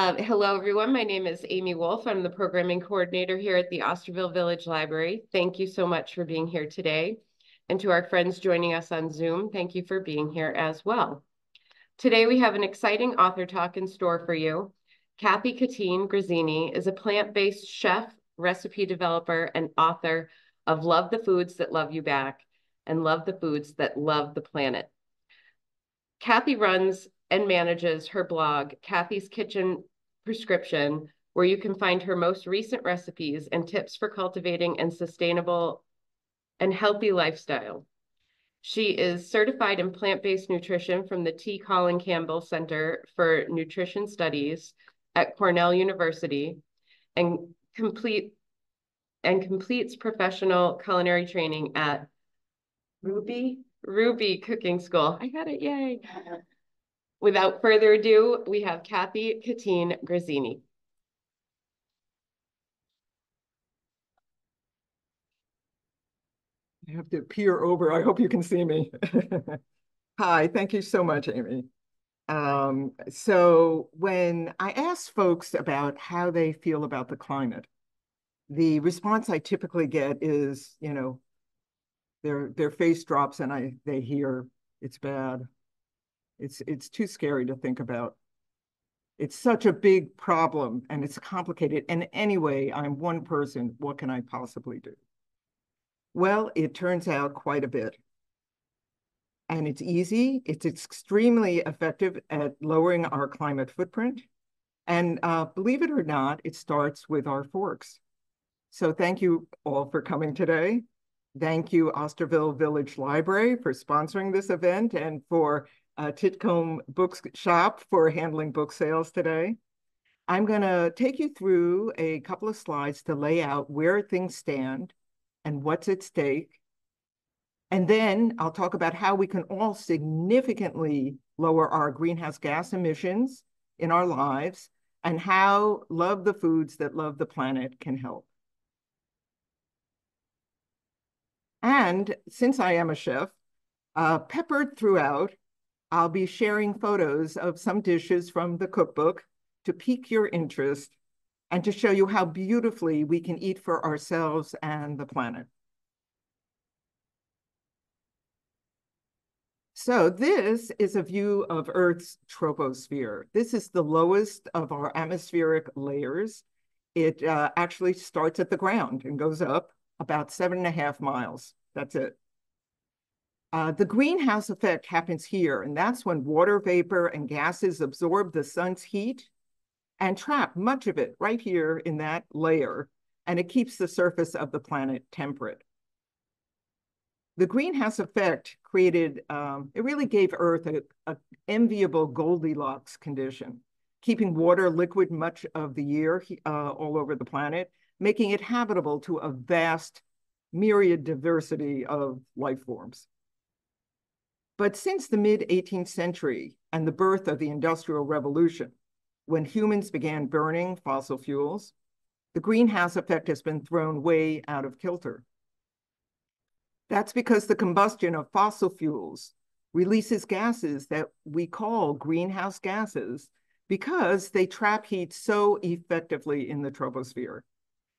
Hello, everyone. My name is Amy Wolf. I'm the programming coordinator here at the Osterville Village Library. Thank you so much for being here today. And to our friends joining us on Zoom, thank you for being here as well. Today, we have an exciting author talk in store for you. Cathy Katin Grazzini is a plant-based chef, recipe developer, and author of Love the Foods That Love You Back and Love the Foods That Love the Planet. Cathy runs and manages her blog, Cathy's Kitchen Prescription, where you can find her most recent recipes and tips for cultivating and sustainable and healthy lifestyle. She is certified in plant-based nutrition from the T. Colin Campbell Center for Nutrition Studies at Cornell University and completes professional culinary training at Ruby Cooking School. I got it, yay. Without further ado, we have Cathy Katin Grazzini. I have to peer over. I hope you can see me. Hi, thank you so much, Amy. So when I ask folks about how they feel about the climate, the response I typically get is, their face drops and they hear it's bad. It's too scary to think about. It's such a big problem and it's complicated. And anyway, I'm one person. What can I possibly do? Well, it turns out quite a bit. And it's easy. It's extremely effective at lowering our climate footprint. And believe it or not, it starts with our forks. So thank you all for coming today. Thank you, Osterville Village Library, for sponsoring this event and for Titcomb Bookshop for handling book sales today. I'm going to take you through a couple of slides to lay out where things stand and what's at stake. And then I'll talk about how we can all significantly lower our greenhouse gas emissions in our lives and how Love the Foods That Love the Planet can help. And since I am a chef, peppered throughout, I'll be sharing photos of some dishes from the cookbook to pique your interest and to show you how beautifully we can eat for ourselves and the planet. So this is a view of Earth's troposphere. This is the lowest of our atmospheric layers. It actually starts at the ground and goes up about 7.5 miles. That's it. The greenhouse effect happens here, and that's when water vapor and gases absorb the sun's heat and trap much of it right here in that layer, and it keeps the surface of the planet temperate. The greenhouse effect created, it really gave Earth an enviable Goldilocks condition, keeping water liquid much of the year all over the planet, making it habitable to a vast myriad diversity of life forms. But since the mid-18th century and the birth of the Industrial Revolution, when humans began burning fossil fuels, the greenhouse effect has been thrown way out of kilter. That's because the combustion of fossil fuels releases gases that we call greenhouse gases because they trap heat so effectively in the troposphere.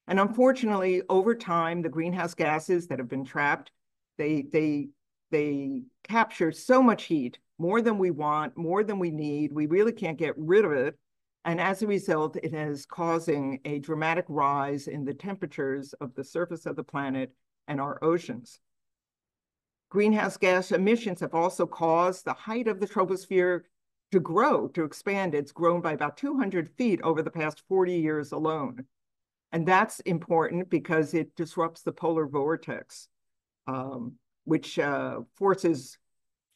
And unfortunately, over time, the greenhouse gases that have been trapped, they capture so much heat, more than we want, more than we need. We really can't get rid of it. And as a result, it is causing a dramatic rise in the temperatures of the surface of the planet and our oceans. Greenhouse gas emissions have also caused the height of the troposphere to grow, to expand. It's grown by about 200 feet over the past 40 years alone. And that's important because it disrupts the polar vortex, which forces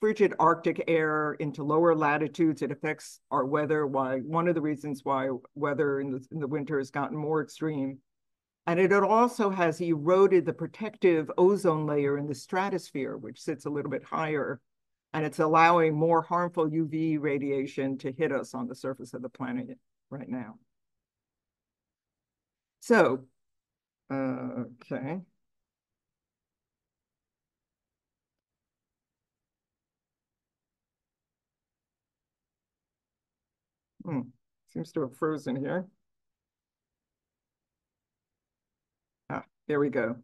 frigid Arctic air into lower latitudes. It affects our weather, one of the reasons why weather in the winter has gotten more extreme. And it also has eroded the protective ozone layer in the stratosphere, which sits a little bit higher. And it's allowing more harmful UV radiation to hit us on the surface of the planet right now. So, okay. Seems to have frozen here. Ah, there we go.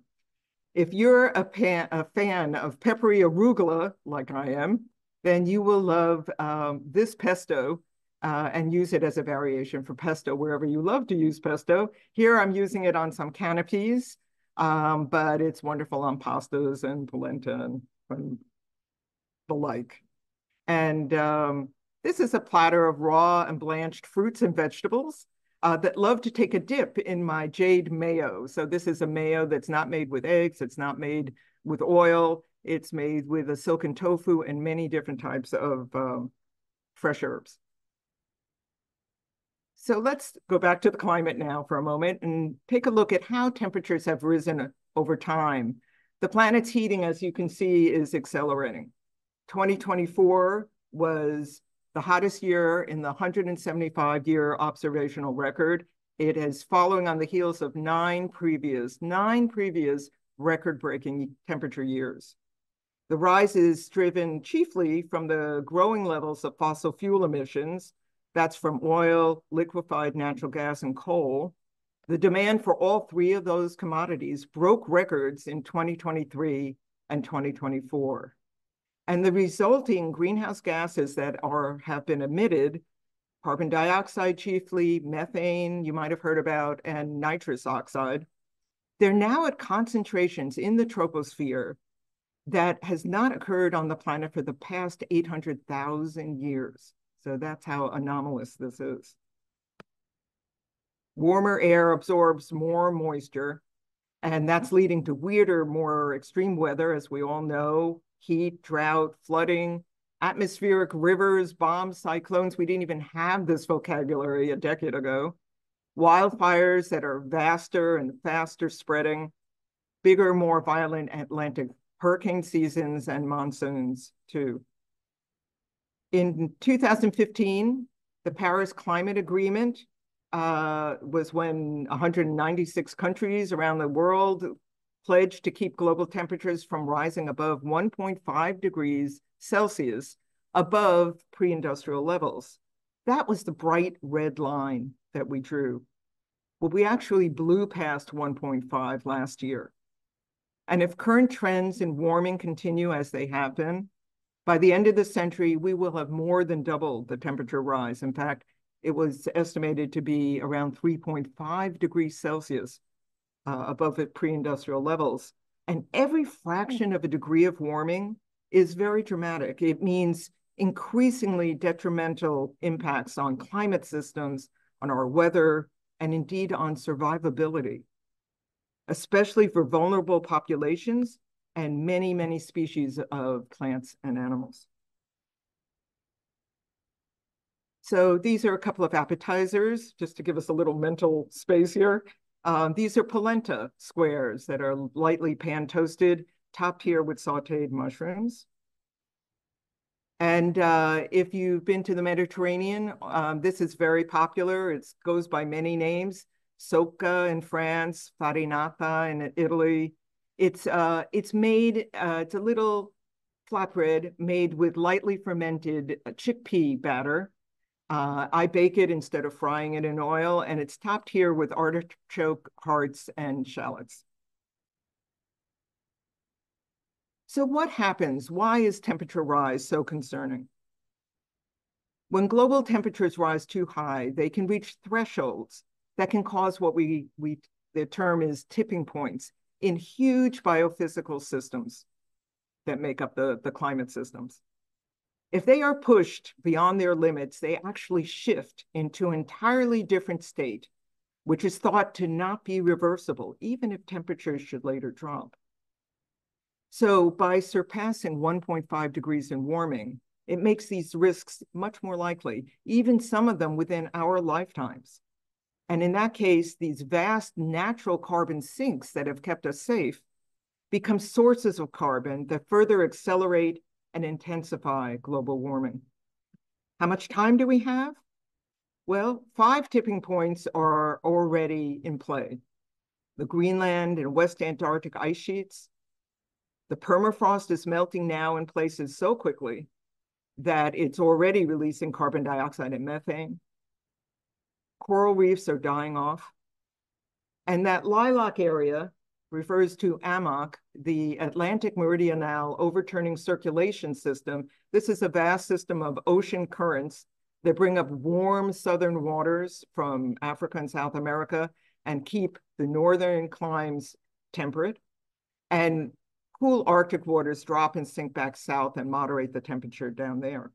If you're a fan of peppery arugula, like I am, then you will love this pesto and use it as a variation for pesto wherever you love to use pesto. Here I'm using it on some canapes, but it's wonderful on pastas and polenta and the like. And this is a platter of raw and blanched fruits and vegetables that love to take a dip in my jade mayo. So this is a mayo that's not made with eggs. It's not made with oil. It's made with a silken tofu and many different types of fresh herbs. So let's go back to the climate now for a moment and take a look at how temperatures have risen over time. The planet's heating, as you can see, is accelerating. 2024 was the hottest year in the 175-year observational record. It is following on the heels of nine previous record-breaking temperature years. The rise is driven chiefly from the growing levels of fossil fuel emissions. That's from oil, liquefied natural gas, and coal. The demand for all three of those commodities broke records in 2023 and 2024. And the resulting greenhouse gases that have been emitted, carbon dioxide chiefly, methane, you might have heard about, and nitrous oxide, they're now at concentrations in the troposphere that has not occurred on the planet for the past 800,000 years. So that's how anomalous this is. Warmer air absorbs more moisture, and that's leading to weirder, more extreme weather, as we all know, heat, drought, flooding, atmospheric rivers, bombs, cyclones. We didn't even have this vocabulary a decade ago. Wildfires that are vaster and faster spreading, bigger, more violent Atlantic hurricane seasons and monsoons too. In 2015, the Paris Climate Agreement was when 196 countries around the world pledged to keep global temperatures from rising above 1.5 degrees Celsius above pre-industrial levels. That was the bright red line that we drew. Well, we actually blew past 1.5 last year. And if current trends in warming continue as they have been, by the end of the century, we will have more than doubled the temperature rise. In fact, it was estimated to be around 3.5 degrees Celsius above the pre-industrial levels. And every fraction of a degree of warming is very dramatic. It means increasingly detrimental impacts on climate systems, on our weather, and indeed on survivability, especially for vulnerable populations and many, many species of plants and animals. So these are a couple of appetizers, just to give us a little mental space here. These are polenta squares that are lightly pan-toasted, topped here with sauteed mushrooms. And if you've been to the Mediterranean, this is very popular. It goes by many names. Socca in France, farinata in Italy. It's made, it's a little flatbread made with lightly fermented chickpea batter. I bake it instead of frying it in oil, and it's topped here with artichoke hearts and shallots. So what happens? Why is temperature rise so concerning? When global temperatures rise too high, they can reach thresholds that can cause what the term is tipping points in huge biophysical systems that make up the climate systems. If they are pushed beyond their limits, they actually shift into an entirely different state, which is thought to not be reversible, even if temperatures should later drop. So by surpassing 1.5 degrees in warming, it makes these risks much more likely, even some of them within our lifetimes. And in that case, these vast natural carbon sinks that have kept us safe become sources of carbon that further accelerate and intensify global warming. How much time do we have? Well, 5 tipping points are already in play. The Greenland and West Antarctic ice sheets. The permafrost is melting now in places so quickly that it's already releasing carbon dioxide and methane. Coral reefs are dying off. And that lilac area refers to AMOC, the Atlantic Meridional Overturning Circulation System. This is a vast system of ocean currents that bring up warm southern waters from Africa and South America and keep the northern climes temperate. And cool Arctic waters drop and sink back south and moderate the temperature down there.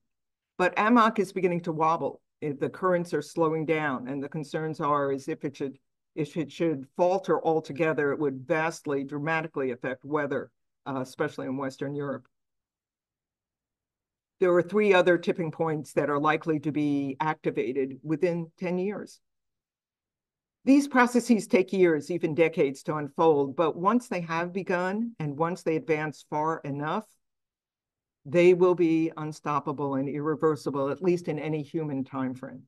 But AMOC is beginning to wobble. The currents are slowing down, and the concerns are as if it should falter altogether, it would vastly, dramatically affect weather, especially in Western Europe. There are 3 other tipping points that are likely to be activated within 10 years. These processes take years, even decades to unfold, but once they have begun and once they advance far enough, they will be unstoppable and irreversible, at least in any human timeframe.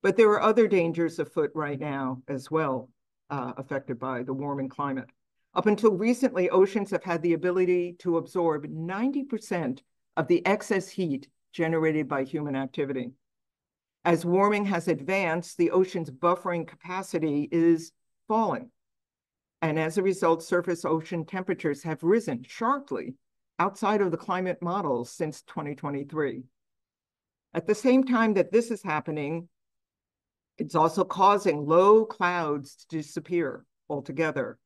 But there are other dangers afoot right now as well, affected by the warming climate. Up until recently, oceans have had the ability to absorb 90% of the excess heat generated by human activity. As warming has advanced, the ocean's buffering capacity is falling. And as a result, surface ocean temperatures have risen sharply outside of the climate models since 2023. At the same time that this is happening, it's also causing low clouds to disappear altogether.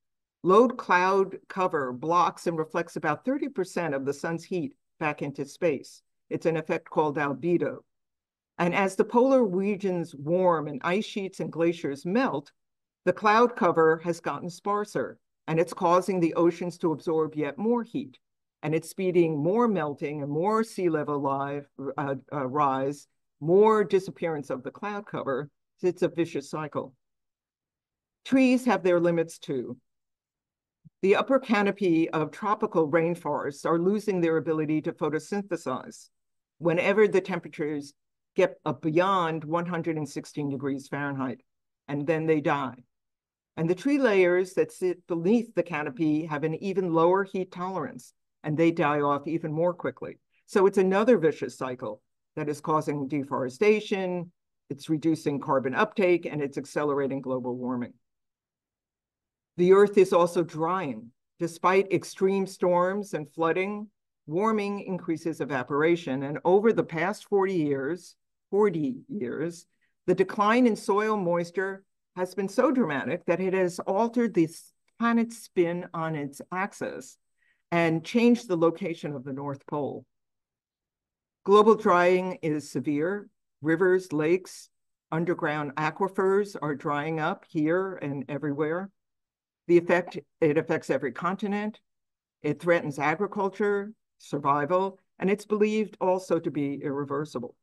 Low cloud cover blocks and reflects about 30% of the sun's heat back into space. It's an effect called albedo. And as the polar regions warm and ice sheets and glaciers melt, the cloud cover has gotten sparser, and it's causing the oceans to absorb yet more heat. And it's speeding more melting and more sea level rise, more disappearance of the cloud cover. It's a vicious cycle. Trees have their limits too. The upper canopy of tropical rainforests are losing their ability to photosynthesize whenever the temperatures get up beyond 116 degrees Fahrenheit, and then they die. And the tree layers that sit beneath the canopy have an even lower heat tolerance, and they die off even more quickly. So it's another vicious cycle that is causing deforestation, it's reducing carbon uptake, and it's accelerating global warming. The Earth is also drying. Despite extreme storms and flooding, warming increases evaporation. And over the past 40 years, the decline in soil moisture has been so dramatic that it has altered the planet's spin on its axis and changed the location of the North Pole. Global drying is severe. Rivers, lakes, underground aquifers are drying up here and everywhere. It affects every continent. It threatens agriculture, survival, and it's believed also to be irreversible.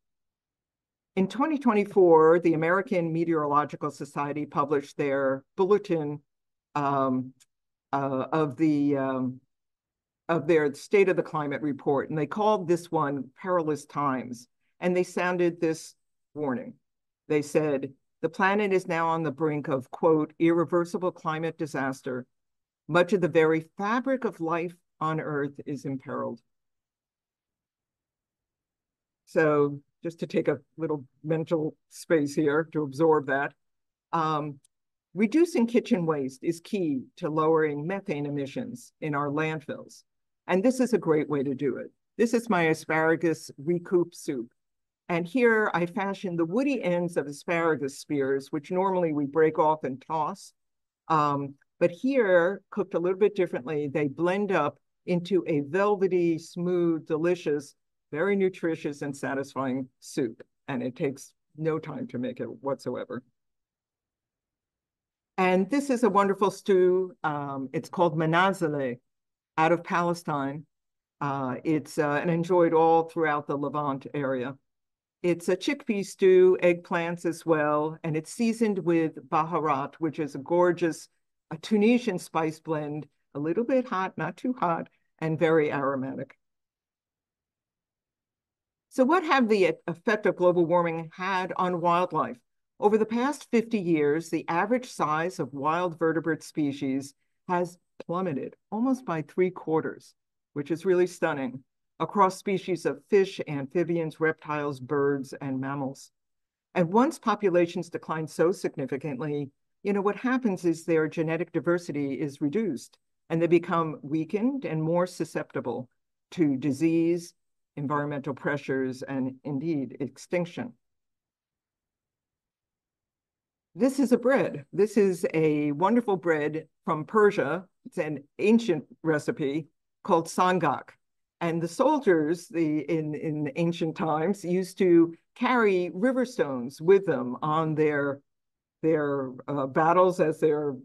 In 2024, the American Meteorological Society published their bulletin of their State of the Climate report, and they called this one Perilous Times. And they sounded this warning. They said, the planet is now on the brink of, quote, irreversible climate disaster. Much of the very fabric of life on Earth is imperiled. So just to take a little mental space here to absorb that, reducing kitchen waste is key to lowering methane emissions in our landfills. And this is a great way to do it. This is my asparagus recoup soup. And here I fashioned the woody ends of asparagus spears, which normally we break off and toss. But here, cooked a little bit differently, they blend up into a velvety, smooth, delicious, very nutritious and satisfying soup. And it takes no time to make it whatsoever. And this is a wonderful stew. It's called manazele, out of Palestine. It's and enjoyed all throughout the Levant area. It's a chickpea stew, eggplants as well, and it's seasoned with baharat, which is a gorgeous Tunisian spice blend, a little bit hot, not too hot, and very aromatic. So what have the effect of global warming had on wildlife? Over the past 50 years, the average size of wild vertebrate species has plummeted almost by 3/4, which is really stunning, across species of fish, amphibians, reptiles, birds, and mammals. And once populations decline so significantly, what happens is their genetic diversity is reduced and they become weakened and more susceptible to disease, environmental pressures, and indeed extinction. This is a bread. This is a wonderful bread from Persia. It's an ancient recipe called sangak. And the soldiers in ancient times used to carry river stones with them on their battles as they're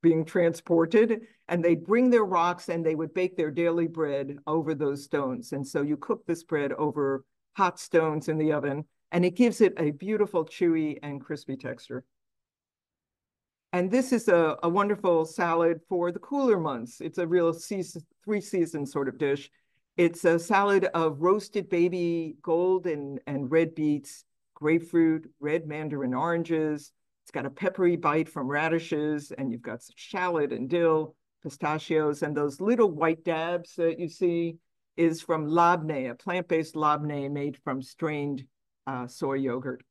being transported. And they'd bring their rocks and they would bake their daily bread over those stones. And so you cook this bread over hot stones in the oven, and it gives it a beautiful, chewy, and crispy texture. And this is a wonderful salad for the cooler months. It's a real three-season sort of dish. It's a salad of roasted baby gold and red beets, grapefruit, red mandarin oranges. It's got a peppery bite from radishes, and you've got shallot and dill, pistachios, and those little white dabs that you see is from labneh, a plant-based labneh made from strained soy yogurt.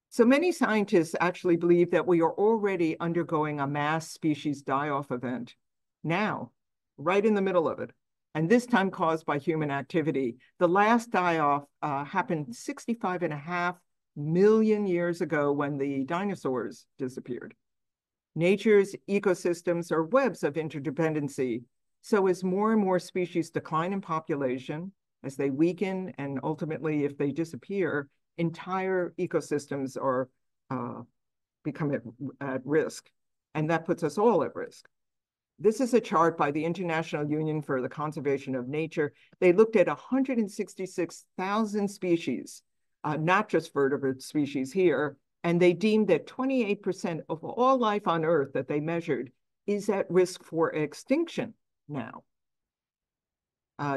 So many scientists actually believe that we are already undergoing a mass species die-off event now, right in the middle of it, and this time caused by human activity. The last die-off happened 65.5 million years ago when the dinosaurs disappeared. Nature's ecosystems are webs of interdependency. So as more and more species decline in population, as they weaken, and ultimately, if they disappear, entire ecosystems are become at risk. And that puts us all at risk. This is a chart by the International Union for the Conservation of Nature. They looked at 166,000 species, not just vertebrate species here, and they deemed that 28% of all life on Earth that they measured is at risk for extinction now.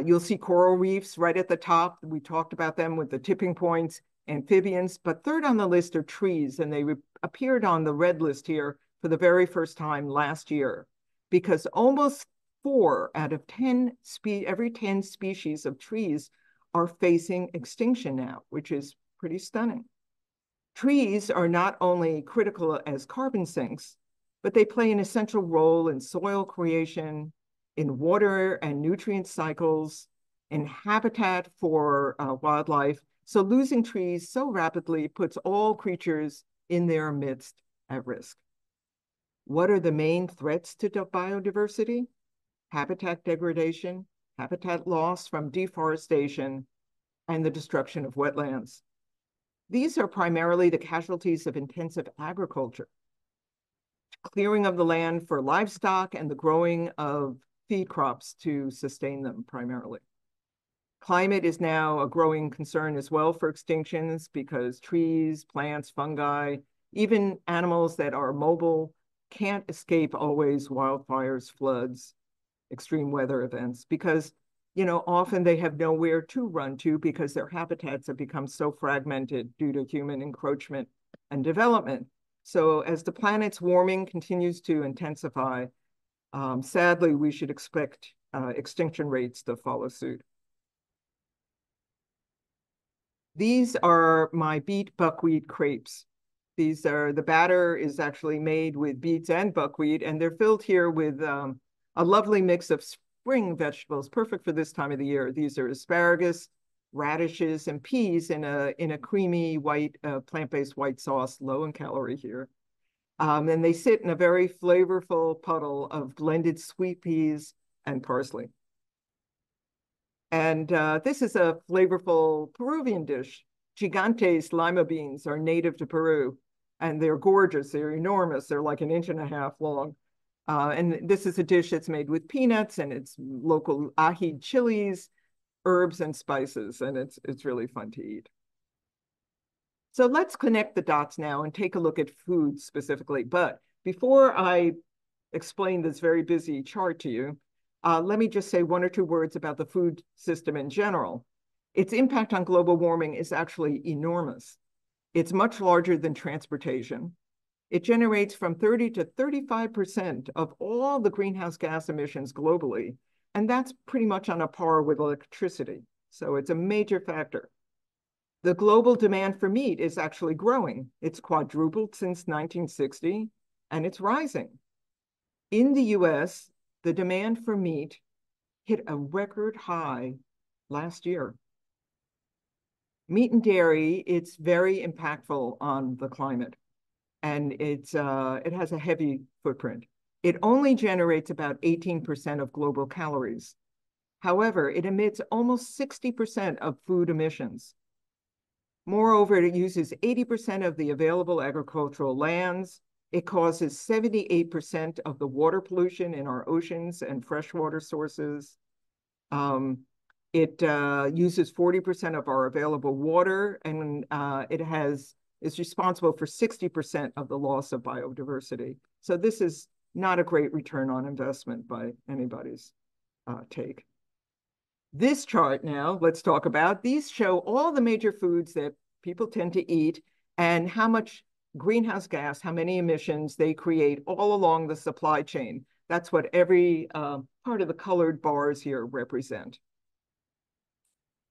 You'll see coral reefs right at the top. We talked about them with the tipping points, amphibians, but third on the list are trees, and they appeared on the red list here for the very first time last year, because almost 4 out of every 10 species of trees are facing extinction now, which is pretty stunning. Trees are not only critical as carbon sinks, but they play an essential role in soil creation, in water and nutrient cycles, in habitat for wildlife. So losing trees so rapidly puts all creatures in their midst at risk. What are the main threats to biodiversity? Habitat degradation, habitat loss from deforestation, and the destruction of wetlands. These are primarily the casualties of intensive agriculture, clearing of the land for livestock and the growing of feed crops to sustain them primarily. Climate is now a growing concern as well for extinctions because trees, plants, fungi, even animals that are mobile can't escape always wildfires, floods, extreme weather events because, often they have nowhere to run to because their habitats have become so fragmented due to human encroachment and development. So as the planet's warming continues to intensify, sadly, we should expect extinction rates to follow suit. These are my beet buckwheat crepes. The batter is actually made with beets and buckwheat, and they're filled here with a lovely mix of spring vegetables, perfect for this time of the year. These are asparagus, radishes, and peas in a creamy white, plant-based white sauce, low in calorie here. And they sit in a very flavorful puddle of blended sweet peas and parsley. And this is a flavorful Peruvian dish. Gigantes lima beans are native to Peru, and they're gorgeous. They're enormous. They're like 1.5 inches long. And this is a dish that's made with peanuts, and it's local ají chilies, herbs, and spices, and it's really fun to eat. So let's connect the dots now and take a look at food specifically. But before I explain this very busy chart to you, let me just say 1 or 2 words about the food system in general. Its impact on global warming is actually enormous. It's much larger than transportation. It generates from 30 to 35% of all the greenhouse gas emissions globally, and that's pretty much on a par with electricity. So it's a major factor. The global demand for meat is actually growing. It's quadrupled since 1960, and it's rising. In the US, the demand for meat hit a record high last year. Meat and dairy, it's very impactful on the climate, and it has a heavy footprint. It only generates about 18% of global calories. However, it emits almost 60% of food emissions. Moreover, it uses 80% of the available agricultural lands. It causes 78% of the water pollution in our oceans and freshwater sources. It uses 40% of our available water, and is responsible for 60% of the loss of biodiversity. So this is not a great return on investment by anybody's take. This chart now, let's talk about. These show all the major foods that people tend to eat and how much greenhouse gas, how many emissions they create all along the supply chain. That's what every part of the colored bars here represent.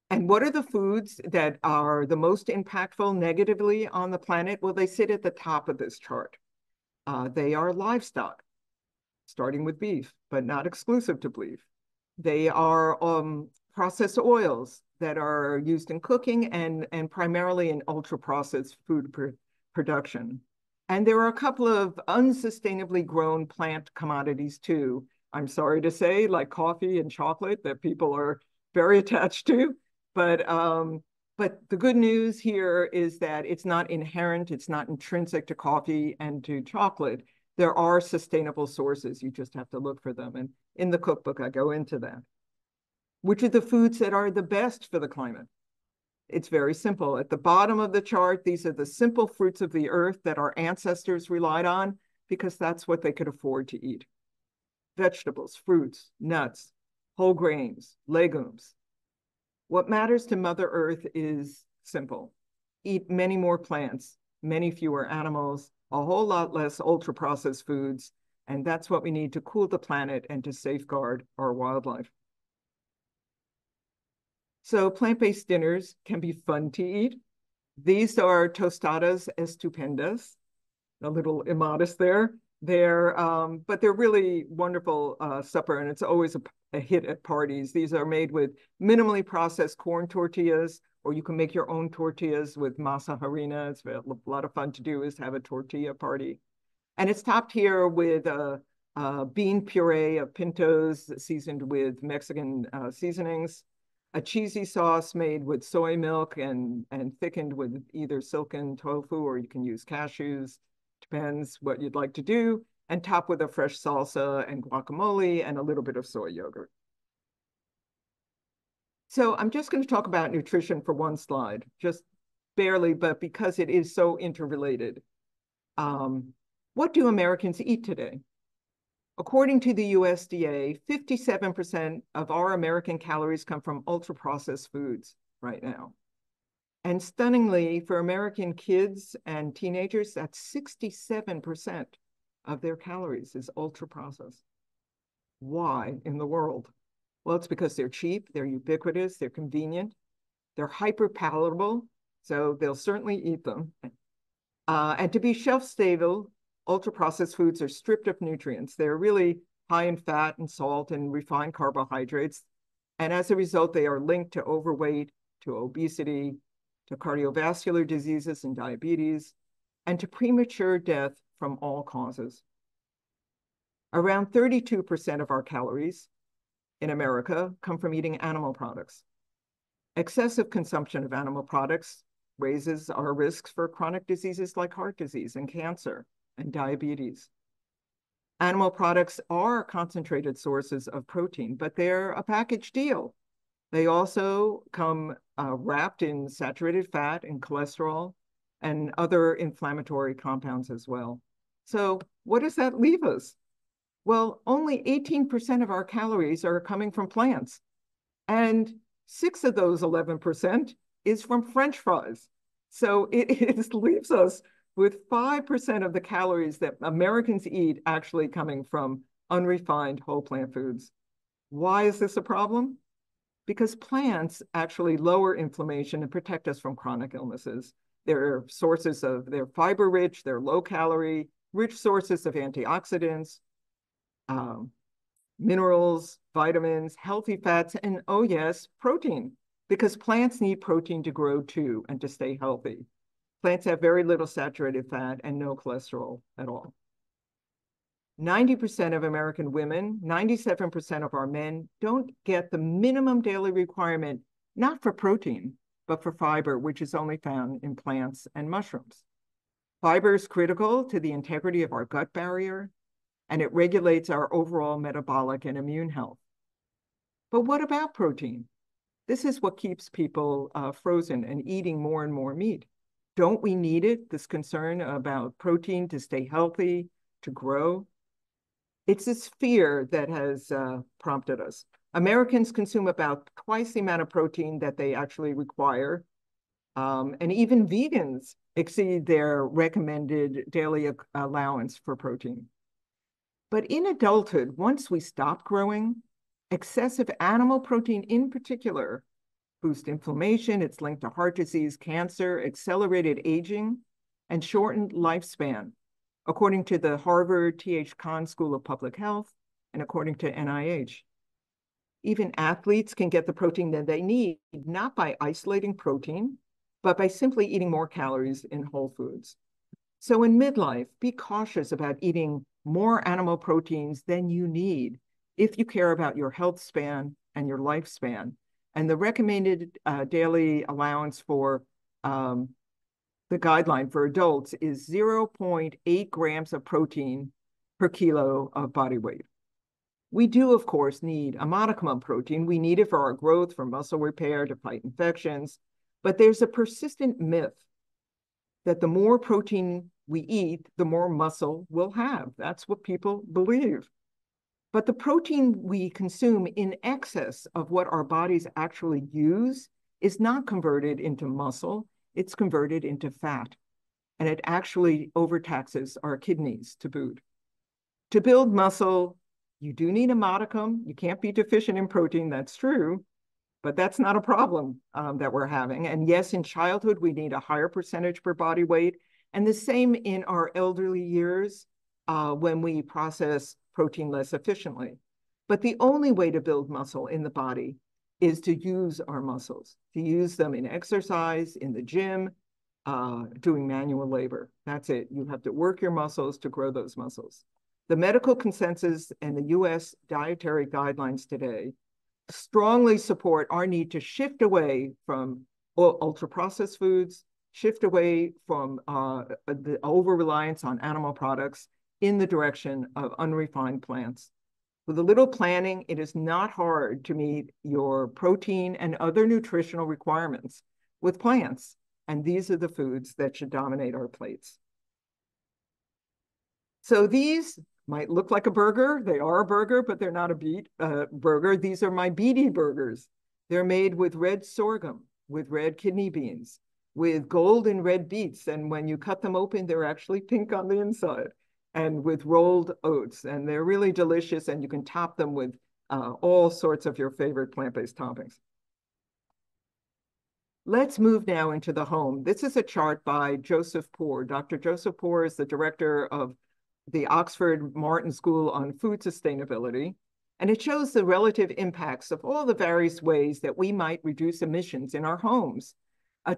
And what are the foods that are the most impactful negatively on the planet? Well, they sit at the top of this chart. They are livestock, starting with beef, but not exclusive to beef. They are processed oils that are used in cooking and primarily in ultra-processed food production. And there are a couple of unsustainably grown plant commodities too, I'm sorry to say, like coffee and chocolate that people are very attached to. But the good news here is that it's not inherent, it's not intrinsic to coffee and to chocolate. There are sustainable sources. You just have to look for them. And in the cookbook, I go into that. Which are the foods that are the best for the climate? It's very simple. At the bottom of the chart, these are the simple fruits of the earth that our ancestors relied on because that's what they could afford to eat. Vegetables, fruits, nuts, whole grains, legumes. What matters to Mother Earth is simple. Eat many more plants, many fewer animals, a whole lot less ultra-processed foods, and that's what we need to cool the planet and to safeguard our wildlife. So plant-based dinners can be fun to eat. These are tostadas estupendas, a little immodest there. But they're really wonderful supper, and it's always a hit at parties. These are made with minimally processed corn tortillas, or you can make your own tortillas with masa harina. It's a lot of fun to do, is have a tortilla party. And it's topped here with a bean puree of pintos seasoned with Mexican seasonings, a cheesy sauce made with soy milk and thickened with either silken tofu, or you can use cashews, depends what you'd like to do, and topped with a fresh salsa and guacamole and a little bit of soy yogurt. So I'm just going to talk about nutrition for one slide, just barely, but because it is so interrelated. What do Americans eat today? According to the USDA, 57% of our American calories come from ultra-processed foods right now. And stunningly, for American kids and teenagers, that's 67% of their calories is ultra-processed. Why in the world? Well, it's because they're cheap, they're ubiquitous, they're convenient, they're hyper-palatable, so they'll certainly eat them. And to be shelf-stable, ultra-processed foods are stripped of nutrients. They're really high in fat and salt and refined carbohydrates. And as a result, they are linked to overweight, to obesity, to cardiovascular diseases and diabetes, and to premature death from all causes. Around 32% of our calories in America come from eating animal products. Excessive consumption of animal products raises our risks for chronic diseases like heart disease and cancer and diabetes. Animal products are concentrated sources of protein, but they're a package deal. They also come wrapped in saturated fat and cholesterol and other inflammatory compounds as well. So what does that leave us? Well, only 18% of our calories are coming from plants, and 6 of those 11% is from French fries. So it leaves us with 5% of the calories that Americans eat actually coming from unrefined whole plant foods. Why is this a problem? because plants actually lower inflammation and protect us from chronic illnesses. They're fiber rich, they're low calorie, rich sources of antioxidants, um, minerals, vitamins, healthy fats, and oh yes, protein, because plants need protein to grow too and to stay healthy. Plants have very little saturated fat and no cholesterol at all. 90% of American women, 97% of our men don't get the minimum daily requirement, not for protein, but for fiber, which is only found in plants and mushrooms. Fiber is critical to the integrity of our gut barrier, and it regulates our overall metabolic and immune health. But what about protein? This is what keeps people frozen and eating more and more meat. Don't we need it? This concern about protein to stay healthy, to grow? It's this fear that has prompted us. Americans consume about twice the amount of protein that they actually require. And even vegans exceed their recommended daily allowance for protein. But in adulthood, once we stop growing, excessive animal protein in particular boosts inflammation. It's linked to heart disease, cancer, accelerated aging, and shortened lifespan, according to the Harvard T.H. Chan School of Public Health and according to NIH. Even athletes can get the protein that they need, not by isolating protein, but by simply eating more calories in whole foods. So in midlife, be cautious about eating more animal proteins than you need if you care about your health span and your lifespan. And the recommended daily allowance for the guideline for adults is 0.8 grams of protein per kilo of body weight. We do, of course, need a modicum of protein. We need it for our growth, for muscle repair, to fight infections. But there's a persistent myth that the more protein we eat, the more muscle we'll have. That's what people believe. But the protein we consume in excess of what our bodies actually use is not converted into muscle, it's converted into fat. And it actually overtaxes our kidneys to boot. To build muscle, you do need a modicum. You can't be deficient in protein, that's true, but that's not a problem that we're having. And yes, in childhood, we need a higher percentage per body weight, and the same in our elderly years when we process protein less efficiently. But the only way to build muscle in the body is to use our muscles, to use them in exercise, in the gym, doing manual labor. That's it. You have to work your muscles to grow those muscles. The medical consensus and the US dietary guidelines today strongly support our need to shift away from ultra-processed foods, shift away from the over-reliance on animal products in the direction of unrefined plants. With a little planning, it is not hard to meet your protein and other nutritional requirements with plants, and these are the foods that should dominate our plates. So these might look like a burger. They are a burger, but they're not a beet burger. These are my beety burgers. They're made with red sorghum, with red kidney beans, with gold and red beets. And when you cut them open, they're actually pink on the inside, and with rolled oats. And they're really delicious, and you can top them with all sorts of your favorite plant-based toppings. Let's move now into the home. This is a chart by Joseph Poore. Dr. Joseph Poore is the director of the Oxford Martin School on Food Sustainability, and it shows the relative impacts of all the various ways that we might reduce emissions in our homes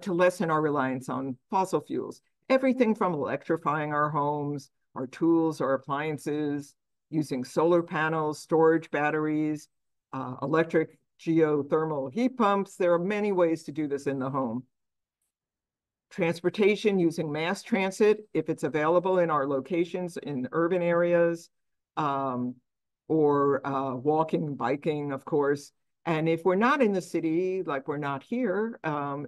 to lessen our reliance on fossil fuels. Everything from electrifying our homes, our tools, our appliances, using solar panels, storage batteries, electric geothermal heat pumps. There are many ways to do this in the home. Transportation, using mass transit, if it's available in our locations in urban areas, or walking, biking, of course. And if we're not in the city, like we're not here,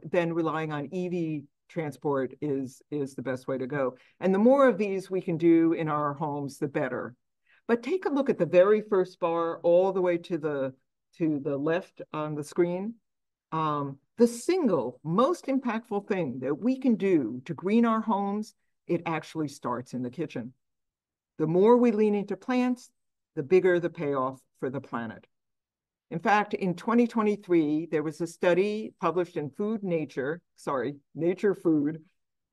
then relying on EV transport is the best way to go. And the more of these we can do in our homes, the better. But take a look at the very first bar all the way to the left on the screen. The single most impactful thing that we can do to green our homes, it actually starts in the kitchen. The more we lean into plants, the bigger the payoff for the planet. In fact, in 2023, there was a study published in Nature Food,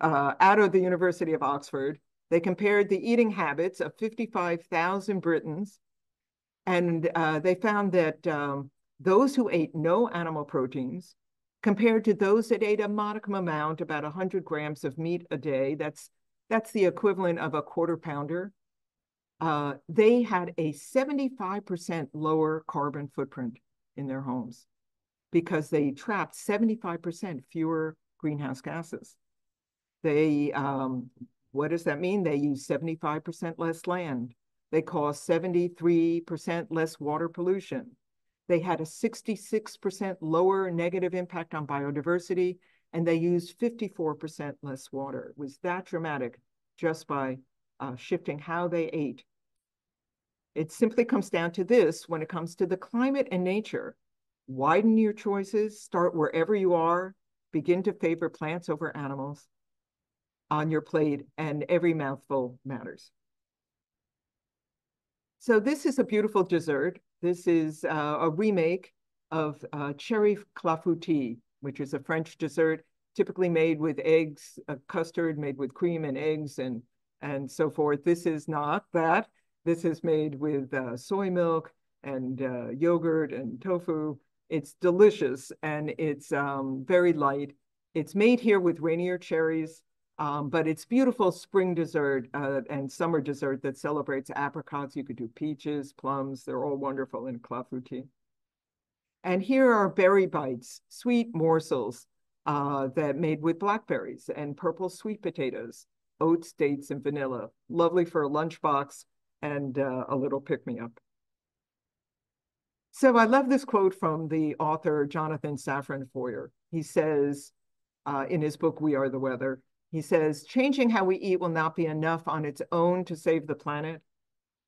out of the University of Oxford. They compared the eating habits of 55,000 Britons, and they found that those who ate no animal proteins compared to those that ate a modicum amount, about 100 grams of meat a day, that's the equivalent of a quarter pounder, they had a 75% lower carbon footprint in their homes because they trapped 75% fewer greenhouse gases. They, what does that mean? They use 75% less land. They cause 73% less water pollution. They had a 66% lower negative impact on biodiversity, and they used 54% less water. It was that dramatic just by shifting how they ate. It simply comes down to this: when it comes to the climate and nature, widen your choices, start wherever you are, begin to favor plants over animals on your plate, and every mouthful matters. So this is a beautiful dessert. This is a remake of cherry clafoutis, which is a French dessert typically made with eggs, a custard made with cream and eggs and so forth. This is not that. This is made with soy milk and yogurt and tofu. It's delicious, and it's very light. It's made here with Rainier cherries, but it's beautiful spring dessert and summer dessert that celebrates apricots. You could do peaches, plums. They're all wonderful in clafoutis. And here are berry bites, sweet morsels that made with blackberries and purple sweet potatoes, oats, dates, and vanilla. Lovely for a lunchbox and a little pick-me-up. So I love this quote from the author, Jonathan Safran Foer. He says in his book, We Are the Weather, he says, changing how we eat will not be enough on its own to save the planet,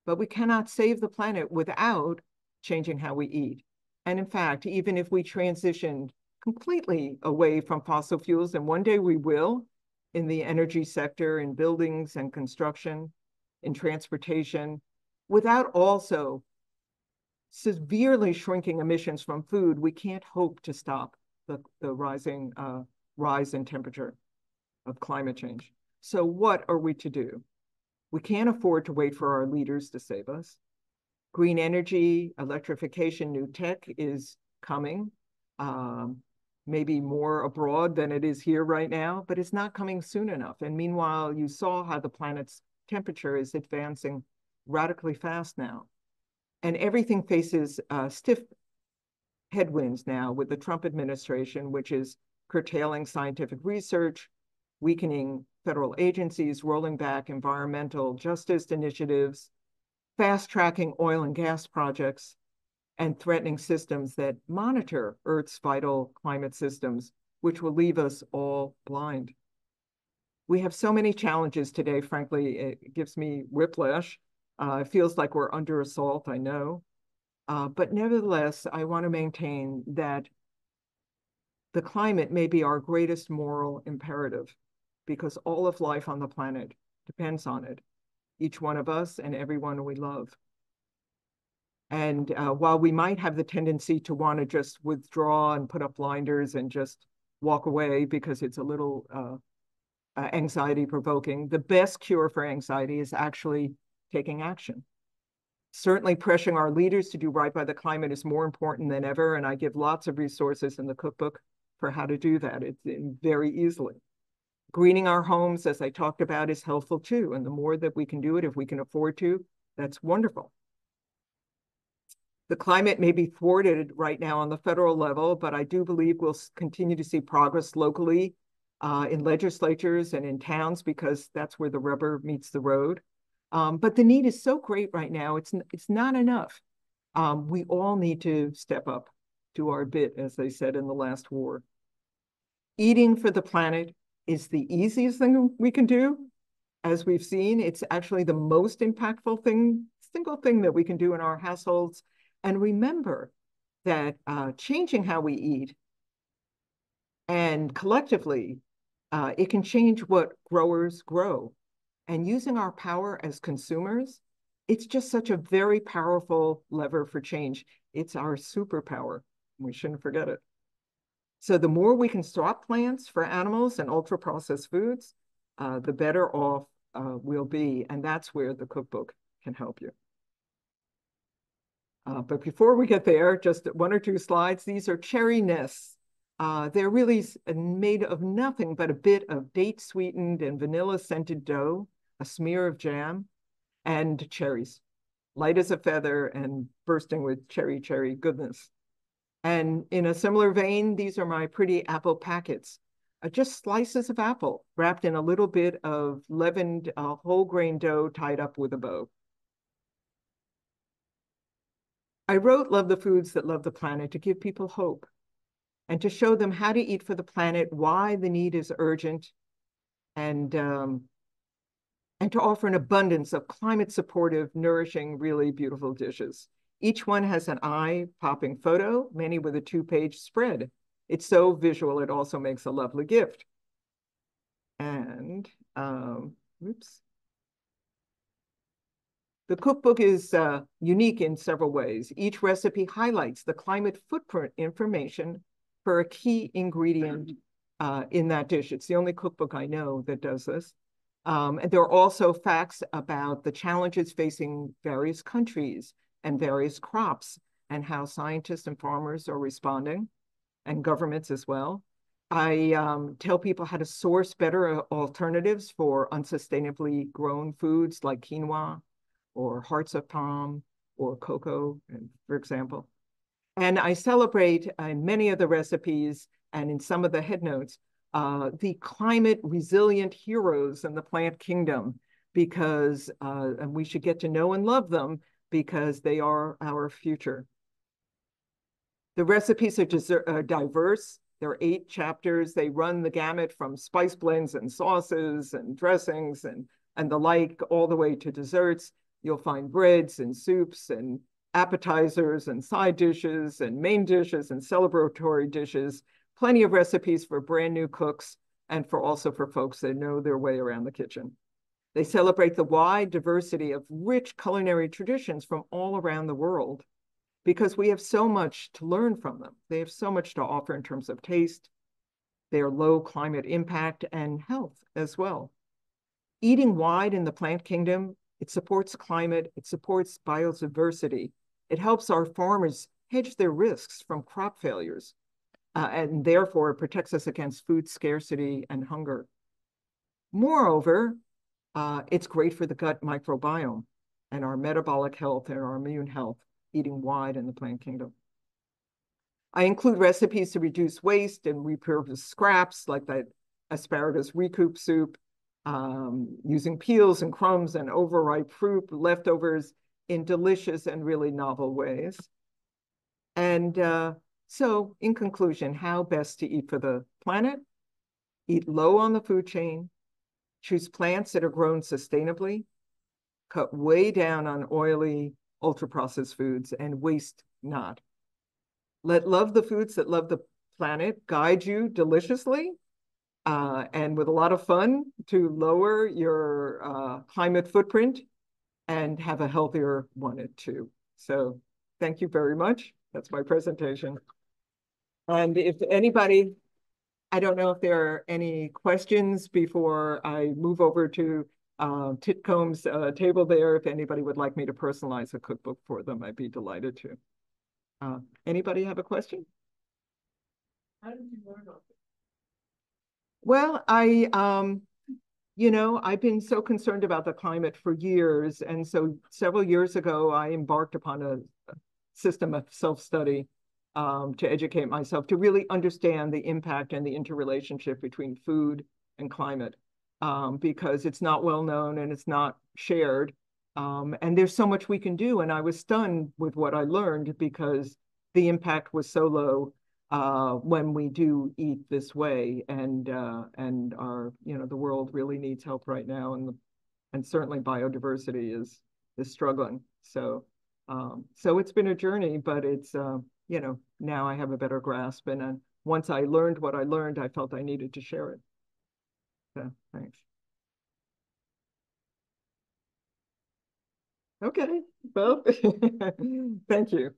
but we cannot save the planet without changing how we eat. And in fact, even if we transitioned completely away from fossil fuels, and one day we will, in the energy sector, in buildings and construction, in transportation, without also severely shrinking emissions from food, we can't hope to stop the rising rise in temperature of climate change. So what are we to do? We can't afford to wait for our leaders to save us. Green energy, electrification, new tech is coming, maybe more abroad than it is here right now, but it's not coming soon enough. And meanwhile, you saw how the planet's temperature is advancing radically fast now. And everything faces stiff headwinds now with the Trump administration, which is curtailing scientific research, weakening federal agencies, rolling back environmental justice initiatives, fast-tracking oil and gas projects, and threatening systems that monitor Earth's vital climate systems, which will leave us all blind. We have so many challenges today, frankly, it gives me whiplash. It feels like we're under assault, I know. But nevertheless, I want to maintain that the climate may be our greatest moral imperative because all of life on the planet depends on it, each one of us and everyone we love. And while we might have the tendency to want to just withdraw and put up blinders and just walk away because it's a little anxiety provoking, the best cure for anxiety is actually taking action. Certainly pressuring our leaders to do right by the climate is more important than ever, and I give lots of resources in the cookbook for how to do that. It's very easily. Greening our homes, as I talked about, is helpful too, and the more that we can do it, if we can afford to, that's wonderful. The climate may be thwarted right now on the federal level, but I do believe we'll continue to see progress locally in legislatures and in towns because that's where the rubber meets the road. But the need is so great right now, it's not enough. We all need to step up, do our bit, as they said in the last war. Eating for the planet is the easiest thing we can do. As we've seen, it's actually the most impactful single thing that we can do in our households. And remember that changing how we eat and collectively, it can change what growers grow. And using our power as consumers, it's just such a very powerful lever for change. It's our superpower. We shouldn't forget it. So the more we can swap plants for animals and ultra-processed foods, the better off we'll be. And that's where the cookbook can help you. But before we get there, just one or two slides. These are cherry nests. They're really made of nothing but a bit of date-sweetened and vanilla-scented dough, a smear of jam, and cherries, light as a feather and bursting with cherry goodness. And in a similar vein, these are my pretty apple packets, just slices of apple wrapped in a little bit of leavened whole grain dough tied up with a bow. I wrote Love the Foods That Love the Planet to give people hope and to show them how to eat for the planet, why the need is urgent, and to offer an abundance of climate-supportive, nourishing, really beautiful dishes. Each one has an eye-popping photo, many with a two-page spread. It's so visual, it also makes a lovely gift. And, oops. The cookbook is unique in several ways. Each recipe highlights the climate footprint information for a key ingredient in that dish. It's the only cookbook I know that does this. And there are also facts about the challenges facing various countries and various crops and how scientists and farmers are responding, and governments as well. I tell people how to source better alternatives for unsustainably grown foods like quinoa or hearts of palm or cocoa, for example. And I celebrate in many of the recipes and in some of the headnotes the climate resilient heroes in the plant kingdom, because and we should get to know and love them because they are our future. The recipes are diverse. There are 8 chapters. They run the gamut from spice blends and sauces and dressings and the like, all the way to desserts. You'll find breads and soups and appetizers and side dishes and main dishes and celebratory dishes. Plenty of recipes for brand new cooks and also for folks that know their way around the kitchen. They celebrate the wide diversity of rich culinary traditions from all around the world because we have so much to learn from them. They have so much to offer in terms of taste, their low climate impact, and health as well. Eating wide in the plant kingdom, it supports climate, it supports biodiversity. It helps our farmers hedge their risks from crop failures, and therefore it protects us against food scarcity and hunger. Moreover, it's great for the gut microbiome and our metabolic health and our immune health, eating wide in the plant kingdom. I include recipes to reduce waste and repurpose scraps like that asparagus recoup soup, using peels and crumbs and overripe fruit leftovers in delicious and really novel ways. And so in conclusion, how best to eat for the planet? Eat low on the food chain, choose plants that are grown sustainably, cut way down on oily, ultra-processed foods, and waste not. Let Love the Foods That Love the Planet guide you deliciously and with a lot of fun to lower your climate footprint and have a healthier one too. So thank you very much. That's my presentation. And if anybody, I don't know if there are any questions before I move over to Titcomb's table there. If anybody would like me to personalize a cookbook for them, I'd be delighted to. Anybody have a question? How did you learn about it? Well, you know, I've been so concerned about the climate for years. And so several years ago, I embarked upon a system of self-study to educate myself, to really understand the impact and the interrelationship between food and climate, because it's not well known and it's not shared. And there's so much we can do. And I was stunned with what I learned because the impact was so low when we do eat this way, and our, you know, the world really needs help right now, and certainly biodiversity is struggling. So so it's been a journey, but it's you know, now I have a better grasp, and once I learned what I learned, I felt I needed to share it. So thanks. Okay, well, thank you.